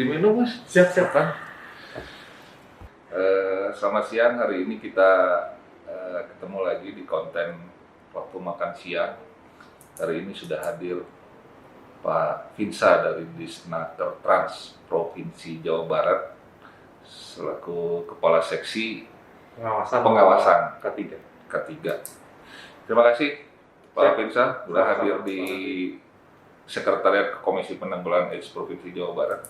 Diminum mas? Siap-siap kan? Selamat siang, hari ini kita ketemu lagi di konten waktu makan siang. Hari ini sudah hadir Pak Vinsa dari Disnaker Trans Provinsi Jawa Barat selaku Kepala Seksi Pengawasan K3. Terima kasih Pak Vinsa sudah hadir di Sekretariat Komisi Penanggulangan AIDS Provinsi Jawa Barat.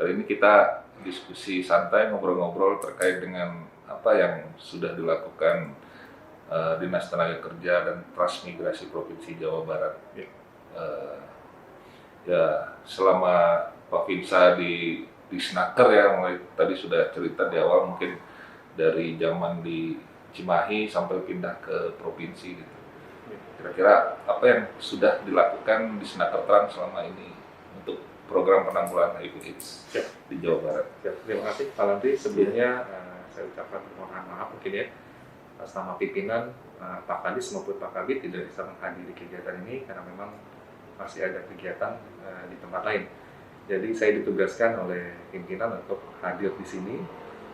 Hari ini kita diskusi santai, ngobrol-ngobrol terkait dengan apa yang sudah dilakukan Dinas Tenaga Kerja dan Transmigrasi Provinsi Jawa Barat. Ya, selama Pak Vinsa di Snaker ya, mulai tadi sudah cerita di awal mungkin dari zaman di Cimahi sampai pindah ke provinsi gitu. Kira-kira apa yang sudah dilakukan di Snaker Trans selama ini untuk program penanggulangan HIV/AIDS di Jawa Barat? Terima kasih Pak Landry. Sebelumnya saya ucapkan permohonan maaf mungkin ya atas nama pimpinan Pak Kadis maupun Pak Kabid tidak bisa menghadiri kegiatan ini karena memang masih ada kegiatan di tempat lain. Jadi saya ditugaskan oleh pimpinan untuk hadir di sini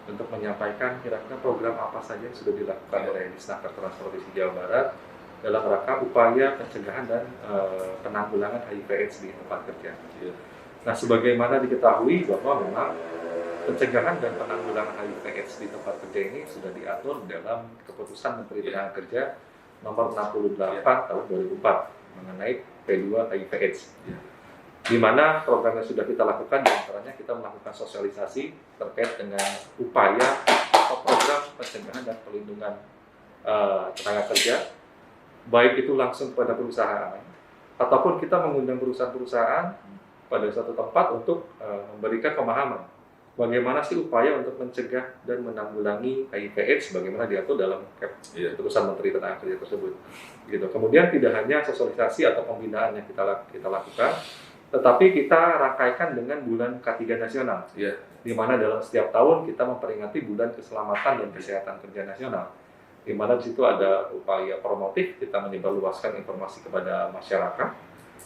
untuk menyampaikan kira-kira program apa saja yang sudah dilakukan oleh Disnaker Trans Provinsi Jawa Barat dalam rangka upaya pencegahan dan penanggulangan HIV/AIDS di tempat kerja. Nah, sebagaimana diketahui bahwa memang pencegahan dan penanggulangan HIV/AIDS di tempat kerja ini sudah diatur dalam Keputusan Menteri Tenaga Kerja Nomor 68 Tahun 2004 mengenai P2 HIV/AIDS. Di mana programnya sudah kita lakukan, diantaranya kita melakukan sosialisasi terkait dengan upaya atau program pencegahan dan perlindungan tenaga kerja, baik itu langsung kepada perusahaan ataupun kita mengundang perusahaan-perusahaan pada suatu tempat untuk memberikan pemahaman bagaimana sih upaya untuk mencegah dan menanggulangi HIV/AIDS bagaimana diatur dalam Keputusan Menteri Tenaga Kerja tersebut. Gitu. Kemudian tidak hanya sosialisasi atau pembinaan yang kita lakukan, tetapi kita rangkaikan dengan bulan K3 nasional, di mana dalam setiap tahun kita memperingati bulan keselamatan dan kesehatan kerja nasional, di mana di situ ada upaya promotif, kita menyebarluaskan informasi kepada masyarakat,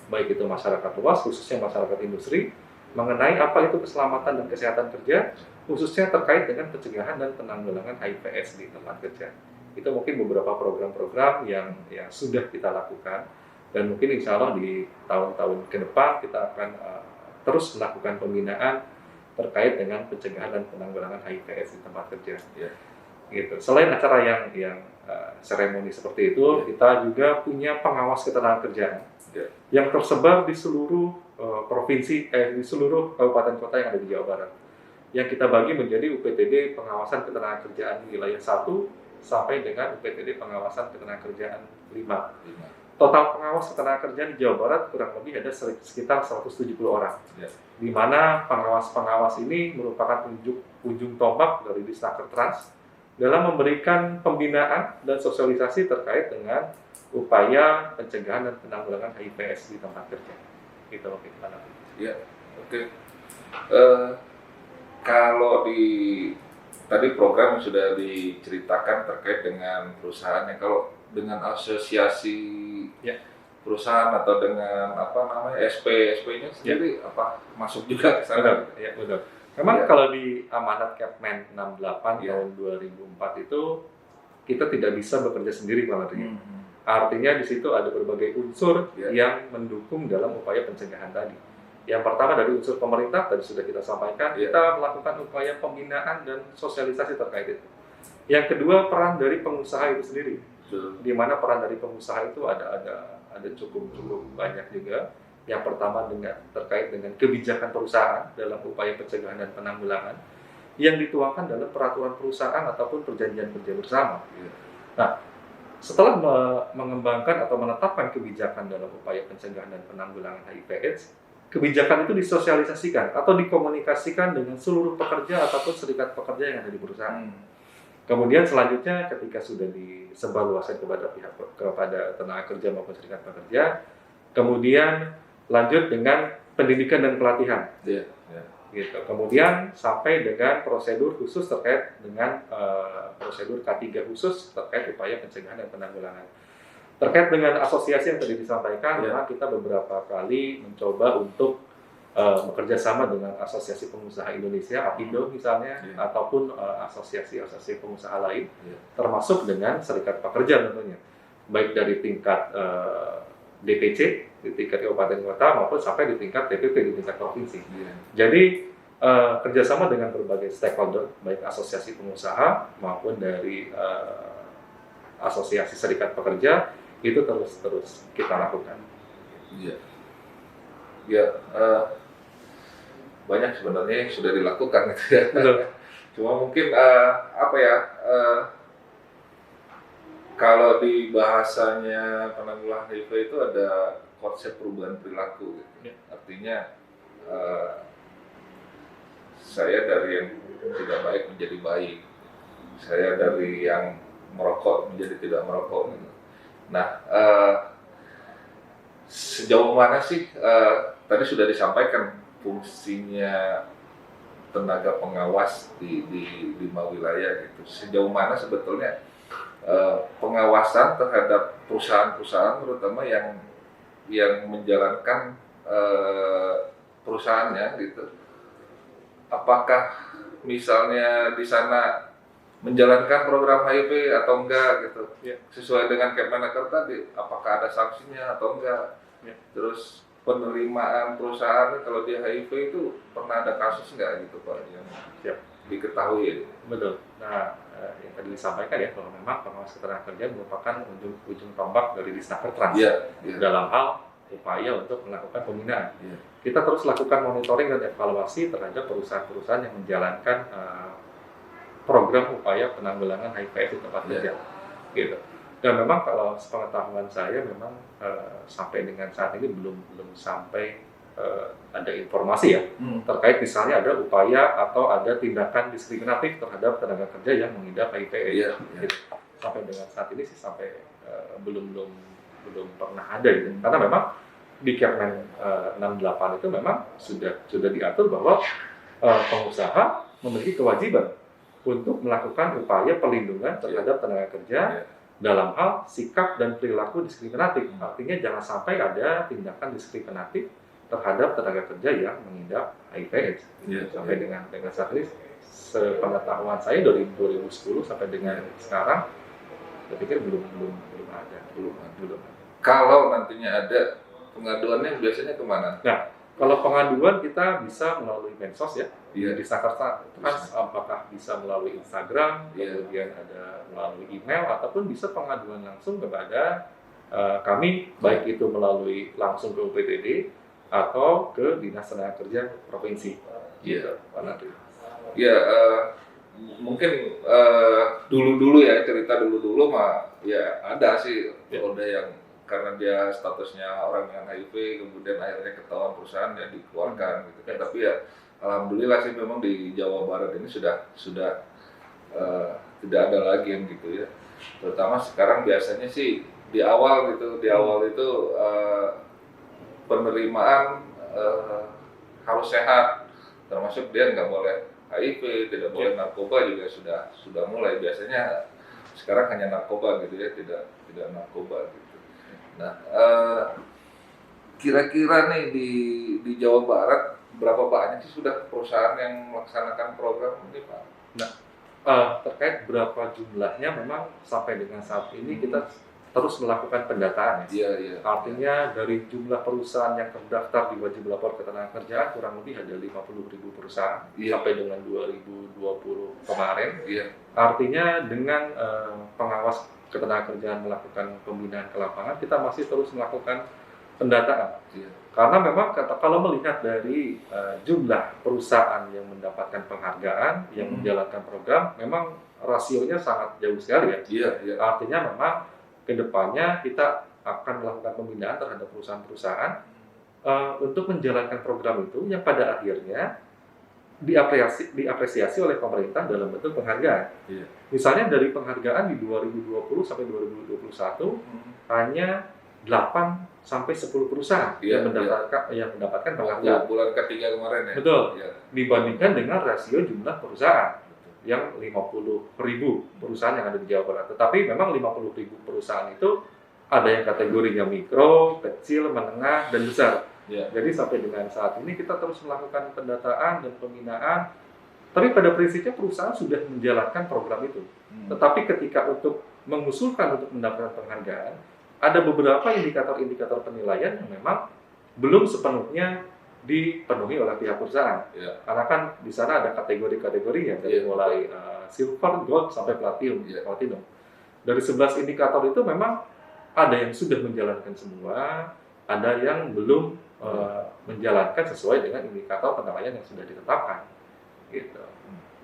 baik itu masyarakat luas, khususnya masyarakat industri, mengenai apa itu keselamatan dan kesehatan kerja, khususnya terkait dengan pencegahan dan penanggulangan HIV/AIDS di tempat kerja. Itu mungkin beberapa program-program yang sudah kita lakukan, dan mungkin insya Allah di tahun-tahun ke depan kita akan terus melakukan pembinaan terkait dengan pencegahan dan penanggulangan HIV/AIDS di tempat kerja. Gitu. Selain acara yang seremoni seperti itu, kita juga punya pengawas ketenagakerjaan yang tersebar di seluruh provinsi, di seluruh kabupaten kota yang ada di Jawa Barat. Yang kita bagi menjadi UPTD pengawasan ketenagakerjaan wilayah 1 sampai dengan UPTD pengawasan ketenagakerjaan 5. Total pengawas ketenagakerjaan di Jawa Barat kurang lebih ada sekitar 170 orang. Di mana pengawas-pengawas ini merupakan ujung tombak dari Disnaker Trans dalam memberikan pembinaan dan sosialisasi terkait dengan upaya pencegahan dan penanggulangan HIV/AIDS di tempat kerja. Gitu mungkin Pak. Ya, oke. Kalau tadi program sudah diceritakan terkait dengan perusahaan, kalau dengan asosiasi perusahaan atau dengan SP-nya sendiri apa masuk juga ke sana? Betul. Memang kalau di amanat Kepmen 68 tahun 2004 itu kita tidak bisa bekerja sendiri Pak. Artinya di situ ada berbagai unsur yang mendukung dalam upaya pencegahan tadi. Yang pertama dari unsur pemerintah tadi sudah kita sampaikan, kita melakukan upaya pembinaan dan sosialisasi terkait itu. Yang kedua peran dari pengusaha itu sendiri, di mana peran dari pengusaha itu ada cukup banyak juga. Yang pertama terkait dengan kebijakan perusahaan dalam upaya pencegahan dan penanggulangan yang dituangkan dalam peraturan perusahaan ataupun perjanjian kerja bersama. Nah, setelah mengembangkan atau menetapkan kebijakan dalam upaya pencegahan dan penanggulangan HIV/AIDS, kebijakan itu disosialisasikan atau dikomunikasikan dengan seluruh pekerja ataupun serikat pekerja yang ada di perusahaan. Kemudian selanjutnya ketika sudah disebarluaskan kepada tenaga kerja maupun serikat pekerja, kemudian lanjut dengan pendidikan dan pelatihan. Gitu. Kemudian sampai dengan prosedur khusus terkait dengan prosedur K3 khusus terkait upaya pencegahan dan penanggulangan. Terkait dengan asosiasi yang tadi disampaikan, memang kita beberapa kali mencoba untuk bekerja sama dengan Asosiasi Pengusaha Indonesia, APindo misalnya, ataupun asosiasi-asosiasi pengusaha lain, termasuk dengan serikat pekerja tentunya, baik dari tingkat DPC, di tingkat kabupaten kota, maupun sampai di tingkat DPP, di tingkat provinsi. Jadi kerjasama dengan berbagai stakeholder, baik asosiasi pengusaha maupun dari asosiasi serikat pekerja, itu terus kita lakukan. Iya. Ya, banyak sebenarnya yang sudah dilakukan gitu ya. Cuma mungkin kalau di bahasanya penanggulangan HIV itu ada konsep perubahan perilaku gitu. Artinya saya dari yang tidak baik menjadi baik, saya dari yang merokok menjadi tidak merokok. Nah, sejauh mana sih tadi sudah disampaikan fungsinya tenaga pengawas di 5 wilayah gitu. Sejauh mana sebetulnya pengawasan terhadap perusahaan-perusahaan terutama yang menjalankan perusahaannya gitu. Apakah misalnya di sana menjalankan program HIV atau enggak gitu, sesuai dengan Kepmenaker tadi, apakah ada sanksinya atau enggak, terus penerimaan perusahaan kalau dia HIV itu pernah ada kasus enggak gitu Pak yang diketahui ya? Betul. Nah, yang tadi disampaikan ya, kalau memang pengawas ketenagakerjaan merupakan ujung tombak dari Disnaker Trans dalam hal upaya untuk melakukan pembinaan. Kita terus lakukan monitoring dan evaluasi terhadap perusahaan-perusahaan yang menjalankan program upaya penanggulangan HIV di tempat kerja, gitu. Dan memang kalau sepengetahuan saya memang sampai dengan saat ini belum sampai ada informasi ya terkait misalnya ada upaya atau ada tindakan diskriminatif terhadap tenaga kerja yang mengidap HIV/AIDS. Gitu. Sampai dengan saat ini sih sampai belum pernah ada gitu. Karena memang di Kepmen 68 itu memang sudah diatur bahwa pengusaha memiliki kewajiban untuk melakukan upaya perlindungan terhadap tenaga kerja dalam hal sikap dan perilaku diskriminatif. Artinya jangan sampai ada tindakan diskriminatif terhadap tenaga kerja yang mengidap HIV/AIDS. Sampai dengan saat ini, sepengetahuan saya dari 2010 sampai dengan sekarang, saya pikir belum ada. Kalau nantinya ada pengaduannya biasanya kemana? Nah, kalau pengaduan kita bisa melalui medsos ya, di Disnaker Trans, apakah bisa melalui Instagram, kemudian ada melalui email, ataupun bisa pengaduan langsung kepada kami, baik itu melalui langsung ke UPTD atau ke Dinas Tenaga Kerja Provinsi. Mungkin dulu ya, cerita dulu mah ya ada sih, udah yang karena dia statusnya orang yang HIV, kemudian akhirnya ketahuan perusahaan yang dikeluarkan gitu kan. Tapi ya alhamdulillah sih memang di Jawa Barat ini sudah tidak ada lagi yang gitu ya. Terutama sekarang biasanya sih di awal itu penerimaan harus sehat, termasuk dia nggak boleh HIV, tidak boleh narkoba juga sudah mulai. Biasanya sekarang hanya narkoba gitu ya, tidak narkoba gitu. Nah, kira-kira nih di Jawa Barat berapa banyak sih sudah perusahaan yang melaksanakan program ini Pak? Nah, terkait berapa jumlahnya memang sampai dengan saat ini kita terus melakukan pendataan ya. Artinya dari jumlah perusahaan yang terdaftar di wajib lapor ketenagakerjaan kurang lebih ada 50.000 perusahaan sampai dengan 2020 kemarin. Artinya dengan pengawas ketenagakerjaan melakukan pembinaan ke lapangan, kita masih terus melakukan pendataan. Karena memang kalau melihat dari jumlah perusahaan yang mendapatkan penghargaan, yang menjalankan program, memang rasionya sangat jauh sekali ya. Artinya memang kedepannya kita akan melakukan pembinaan terhadap perusahaan-perusahaan untuk menjalankan program itu yang pada akhirnya diapresiasi oleh pemerintah dalam bentuk penghargaan. Misalnya dari penghargaan di 2020 sampai 2021 hanya 8 sampai 10 perusahaan yang mendapatkan penghargaan. Bulan ketiga kemarin ya. Betul. Dibandingkan dengan rasio jumlah perusahaan yang 50.000 perusahaan yang ada di Jawa Barat. Tetapi memang 50.000 perusahaan itu ada yang kategorinya mikro, kecil, menengah, dan besar. Ya. Jadi sampai dengan saat ini kita terus melakukan pendataan dan pembinaan, tapi pada prinsipnya perusahaan sudah menjalankan program itu. Tetapi ketika untuk mengusulkan untuk mendapatkan penghargaan, ada beberapa indikator-indikator penilaian yang memang belum sepenuhnya dipenuhi oleh pihak perusahaan. Ya. Karena kan di sana ada kategori-kategori ya, dari mulai silver, gold, sampai platinum. Platinum. Dari 11 indikator itu memang ada yang sudah menjalankan semua, ada yang belum menjalankan sesuai dengan indikator penilaian yang sudah ditetapkan. Gitu.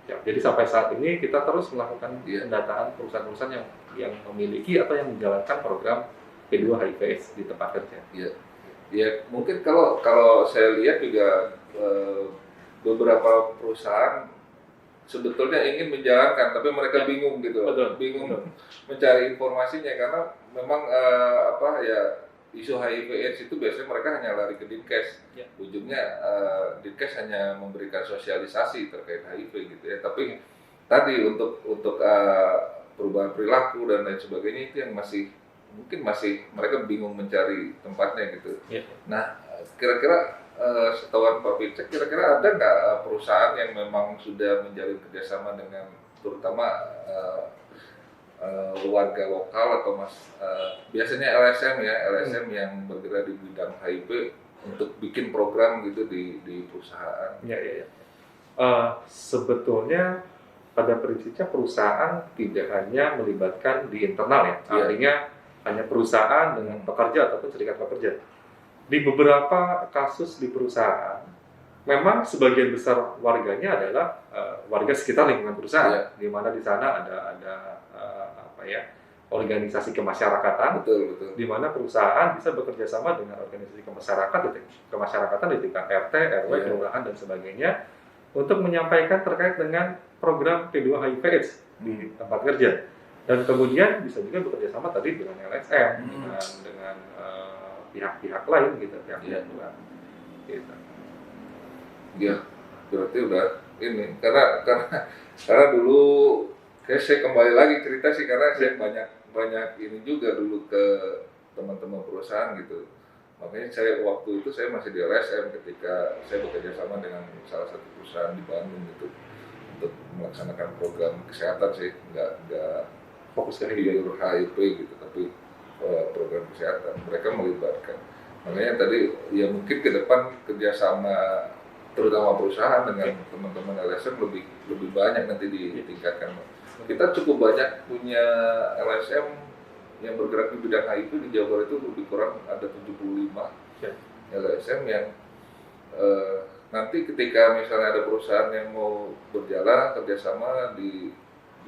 Ya, jadi sampai saat ini kita terus melakukan pendataan perusahaan-perusahaan yang memiliki atau yang menjalankan program P2 HIPS di tempat kerja. Ya, mungkin kalau saya lihat juga beberapa perusahaan sebetulnya ingin menjalankan, tapi mereka bingung gitu, bingung mencari informasinya karena memang isu HIV/AIDS itu biasanya mereka hanya lari ke Dinkes, ujungnya Dinkes hanya memberikan sosialisasi terkait HIV gitu ya, tapi tadi untuk perubahan perilaku dan lain sebagainya itu yang mungkin masih mereka bingung mencari tempatnya gitu. Nah, kira-kira setahuan Pak Picek, kira-kira ada nggak perusahaan yang memang sudah menjalin kerjasama dengan terutama warga lokal atau biasanya LSM yang bergerak di bidang HIV untuk bikin program gitu di perusahaan? Sebetulnya pada prinsipnya perusahaan tidak hanya melibatkan di internal ya, artinya hanya perusahaan dengan pekerja ataupun serikat pekerja. Di beberapa kasus di perusahaan, memang sebagian besar warganya adalah warga sekitar lingkungan perusahaan, di mana di sana ada organisasi kemasyarakatan, di mana perusahaan bisa bekerja sama dengan organisasi kemasyarakatan di tingkat RT, RW, kelurahan dan sebagainya untuk menyampaikan terkait dengan program P2 HIV/AIDS di tempat kerja. Dan kemudian bisa juga bekerja sama tadi dengan LSM, dengan pihak-pihak lain gitu, pihak-pihak luar. Gitu. Ya, berarti udah ini karena dulu kayak saya kembali lagi cerita sih karena saya banyak ini juga dulu ke teman-teman perusahaan gitu. Makanya waktu itu saya masih di LSM ketika saya bekerja sama dengan salah satu perusahaan di Bandung gitu untuk melaksanakan program kesehatan sih, nggak fokus ke HIV gitu, tapi program kesehatan mereka melibatkan. Makanya tadi ya mungkin ke depan kerjasama terutama perusahaan dengan teman-teman LSM lebih banyak nanti ditingkatkan. Kita cukup banyak punya LSM yang bergerak di bidang HIV di Jawa Barat itu lebih kurang ada 75 LSM yang nanti ketika misalnya ada perusahaan yang mau berjalan kerjasama di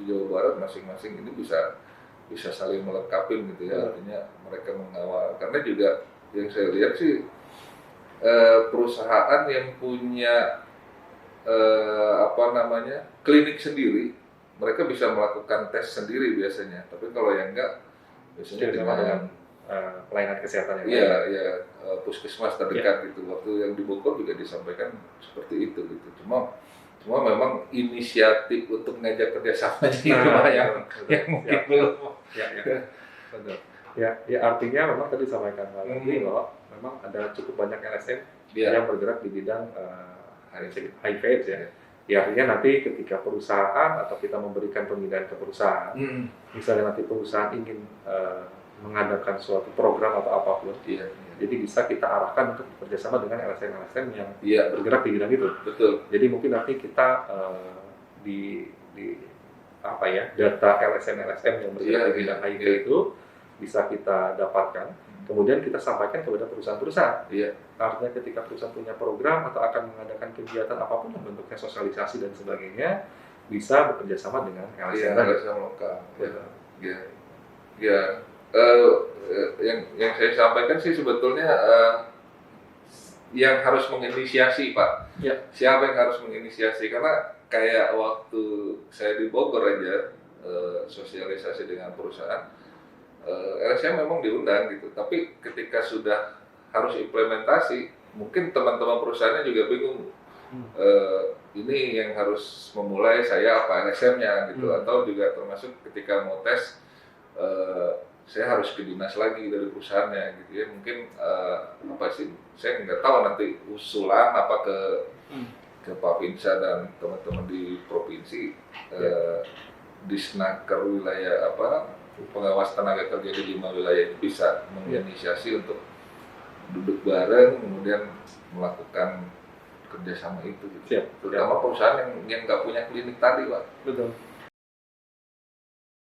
Jawa Barat masing-masing ini bisa saling melengkapi gitu ya, artinya mereka mengawal. Karena juga yang saya lihat sih perusahaan yang punya klinik sendiri, mereka bisa melakukan tes sendiri biasanya. Tapi kalau yang enggak, biasanya dengan pelayanan kesehatan yang puskesmas terdekat gitu. Waktu yang di Bogor juga disampaikan seperti itu gitu. Cuma memang inisiatif untuk ngajak kerjasama yang mungkin belum. Ya, artinya memang tadi disampaikan Pak Menteri bahwa memang ada cukup banyak LSM yang bergerak di bidang HIV/AIDS ya. Ya, artinya nanti ketika perusahaan atau kita memberikan pembinaan ke perusahaan, misalnya nanti perusahaan ingin mengadakan suatu program atau apapun, jadi bisa kita arahkan untuk bekerjasama dengan LSM-LSM yang bergerak di bidang itu. Betul. Jadi mungkin nanti kita data LSM-LSM yang bergerak di bidang HIV itu bisa kita dapatkan, kemudian kita sampaikan kepada perusahaan-perusahaan. Artinya ketika perusahaan punya program atau akan mengadakan kegiatan apapun yang bentuknya sosialisasi dan sebagainya, bisa bekerja sama dengan LSM lokal. Yang saya sampaikan sih sebetulnya yang harus menginisiasi Pak. Siapa yang harus menginisiasi? Karena kayak waktu saya di Bogor aja sosialisasi dengan perusahaan, LSM memang diundang gitu. Tapi ketika sudah harus implementasi, mungkin teman-teman perusahaannya juga bingung. Ini yang harus memulai saya apa LSM-nya gitu, atau juga termasuk ketika mau tes saya harus ke dinas lagi dari perusahaannya gitu ya. Mungkin apa sih, saya nggak tahu nanti usulan apa ke Pak Pinsa dan teman-teman di provinsi, Disnaker wilayah apa pengawas tenaga kerja di 5 wilayah itu bisa menginisiasi untuk duduk bareng kemudian melakukan kerjasama itu gitu. Siap. Terutama perusahaan yang nggak punya klinik tadi, Pak. Betul.